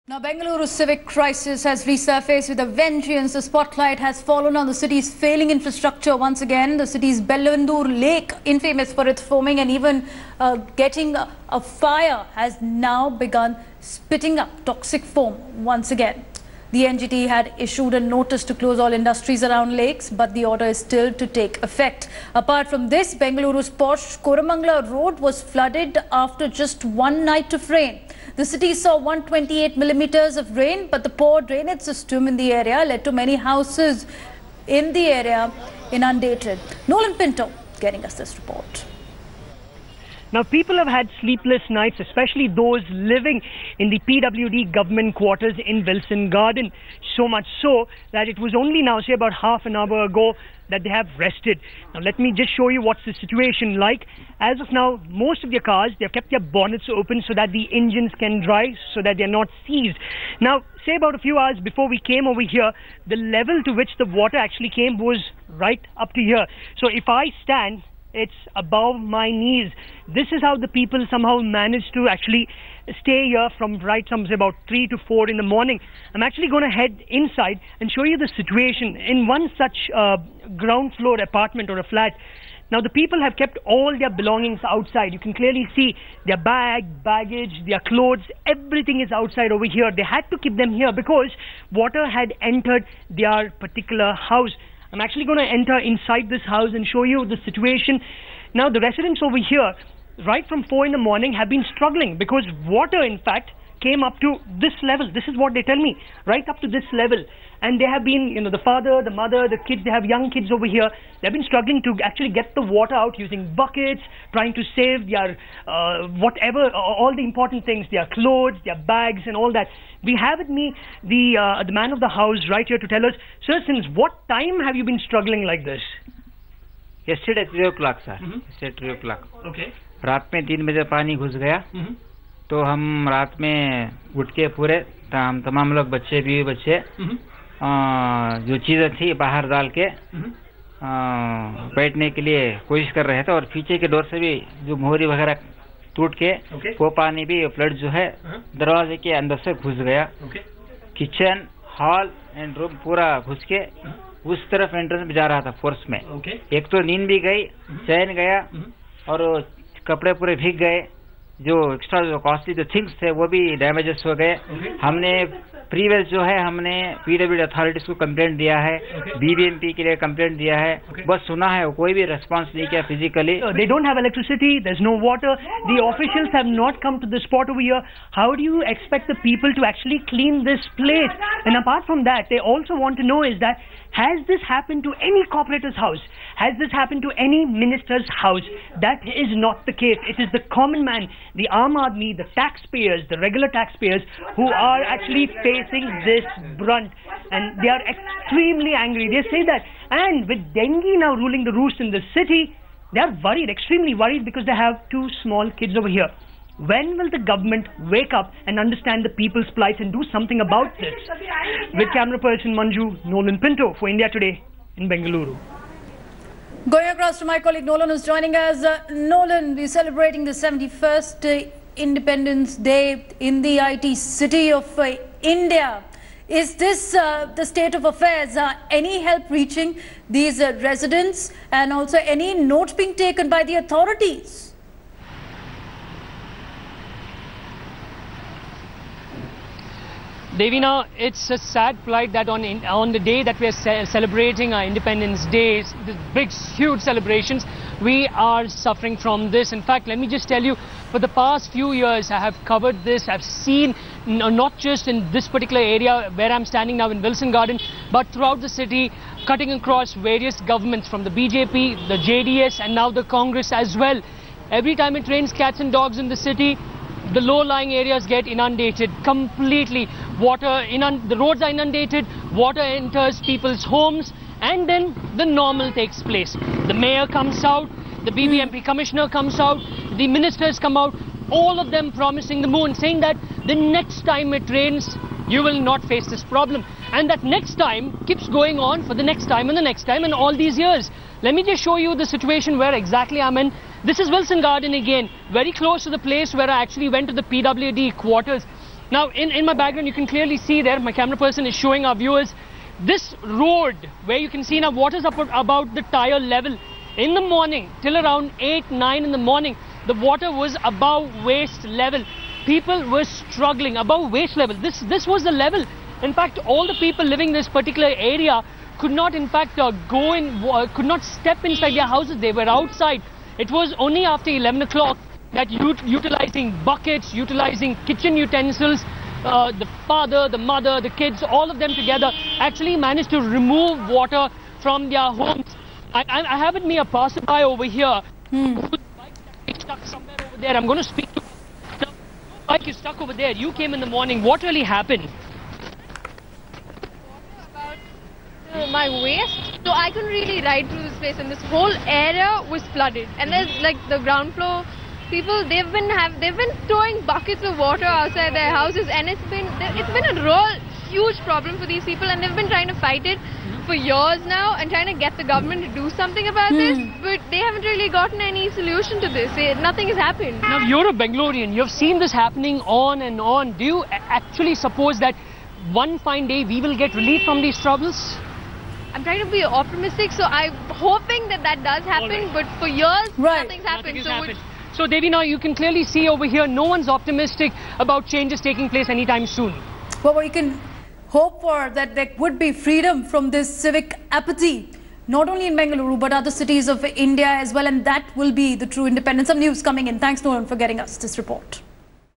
Now, Bengaluru's civic crisis has resurfaced with a vengeance. The spotlight has fallen on the city's failing infrastructure once again. The city's Bellandur lake, infamous for its foaming and even getting a fire, has now begun spitting up toxic foam once again. The NGT had issued a notice to close all industries around lakes, but the order is still to take effect. Apart from this, Bengaluru's posh Koramangala road was flooded after just one night of rain. The city saw 128 millimeters of rain, but the poor drainage system in the area led to many houses in the area inundated. Nolan Pinto getting us this report. Now, people have had sleepless nights, especially those living in the PWD government quarters in Wilson Garden. So much so that it was only now, say about half an hour ago, that they have rested. Now, let me just show you what's the situation like. As of now, most of their cars, they've kept their bonnets open so that the engines can dry, so that they're not seized. Now, say about a few hours before we came over here, the level to which the water actually came was right up to here. So if I stand, it's above my knees. This is how the people somehow managed to actually stay here from say about 3 to 4 in the morning. I'm actually going to head inside and show you the situation in one such ground floor apartment or a flat. Now, the people have kept all their belongings outside. You can clearly see their baggage, their clothes, everything is outside over here. They had to keep them here because water had entered their particular house. I'm actually going to enter inside this house and show you the situation. Now, the residents over here, right from 4 in the morning, have been struggling because water, in fact, came up to this level. This is what they tell me, right up to this level. And they have been, the father, the mother, the kids, they have young kids over here. They've been struggling to actually get the water out using buckets, trying to save their whatever, all the important things, their clothes, their bags and all that. We have with me the man of the house right here to tell us, sir, since what time have you been struggling like this? Yesterday 3 o'clock, sir. Yesterday 3 o'clock. Okay. रात में 3 बजे पानी घुस गया, तो हम रात में उठ के पूरे हम तमाम लोग बच्चे भी बच्चे जो चीज़ें थी बाहर डाल के बैठने के लिए कोशिश कर रहे थे और पीछे के डोर से भी जो मोहरी वगैरह टूट के वो पानी भी फ्लड जो है दरवाजे के अंदर से घुस गया। किचन, हॉल एंड रूम पूरा घुस के उस तरफ एंट्रेंस में जा रहा था फोर्स में। एक तो नींद भी गई, चैन गया और कपड़े पूरे भीग गए। जो एक्स्ट्रा जो कॉस्टली जो थिंग्स थे वो भी डैमेजेस हो गए। हमने प्रीवियस जो है हमने पीडब्ल्यूडी अथॉरिटीज को कंप्लेंट दिया है, बीबीएमपी के लिए कंप्लेंट दिया है, बस सुना है, कोई भी रेस्पॉन्स नहीं किया physically. They don't have electricity, there's no water, the officials have not come to the spot over here. How do you expect the people to actually clean this place? And apart from that, they also want to know is that, has this happened to any corporator's house? Has this happened to any minister's house? That is not the case. It is the common man, the Aam Aadmi, the taxpayers, the regular taxpayers who are actually facing this brunt. And they are extremely angry. They say that, and with dengue now ruling the roost in the city, they are worried, extremely worried, because they have 2 small kids over here. When will the government wake up and understand the people's plight and do something about this? With camera person Manju, Nolan Pinto for India Today in Bengaluru. Going across to my colleague Nolan, who's joining us. Nolan, we're celebrating the 71st Independence Day in the IT city of India. Is this the state of affairs? Any help reaching these residents, and also any note being taken by the authorities? Devina, it's a sad plight that on the day that we are celebrating our Independence Day, the big, huge celebrations, we are suffering from this. In fact, let me just tell you, for the past few years, I have covered this. I've seen, not just in this particular area where I'm standing now in Wilson Garden, but throughout the city, cutting across various governments from the BJP, the JDS, and now the Congress as well. Every time it rains cats and dogs in the city, the low-lying areas get inundated completely. The roads are inundated, water enters people's homes, and then the normal takes place. The mayor comes out, the BBMP commissioner comes out, the ministers come out, all of them promising the moon, saying that the next time it rains, you will not face this problem. And that next time keeps going on for the next time and the next time and all these years. Let me just show you the situation where exactly I'm in. This is Wilson Garden again, very close to the place where I actually went to the PWD quarters. Now, in my background, you can clearly see there, my camera person is showing our viewers, this road where you can see now water's up about the tire level. In the morning, till around 8, 9 in the morning, the water was above waist level. People were struggling above waist level. This was the level. In fact, all the people living in this particular area could not, in fact, could not step inside their houses. They were outside. It was only after 11 o'clock that utilizing buckets, utilizing kitchen utensils, the father, the mother, the kids, all of them together actually managed to remove water from their homes. I have with me a passerby over here whose bike is stuck somewhere over there. I'm going to speak to him. Now, your bike is stuck over there. You came in the morning. What really happened? About my waist, so I couldn't really ride through this place, and this whole area was flooded. And there's like the ground floor people, they've been throwing buckets of water outside their houses, and it's been a real huge problem for these people, and they've been trying to fight it for years now and trying to get the government to do something about this, but they haven't really gotten any solution to this. Nothing has happened. Now, you're a Bangalorean, you've seen this happening on and on. Do you actually suppose that one fine day we will get relief from these troubles? I'm trying to be optimistic, so I'm hoping that does happen, but for years nothing's happened. So Devi, now you can clearly see over here, no one's optimistic about changes taking place anytime soon. Well, we can hope for that there would be freedom from this civic apathy, not only in Bengaluru, but other cities of India as well. And that will be the true independence. Some news coming in. Thanks, Nolan, for getting us this report.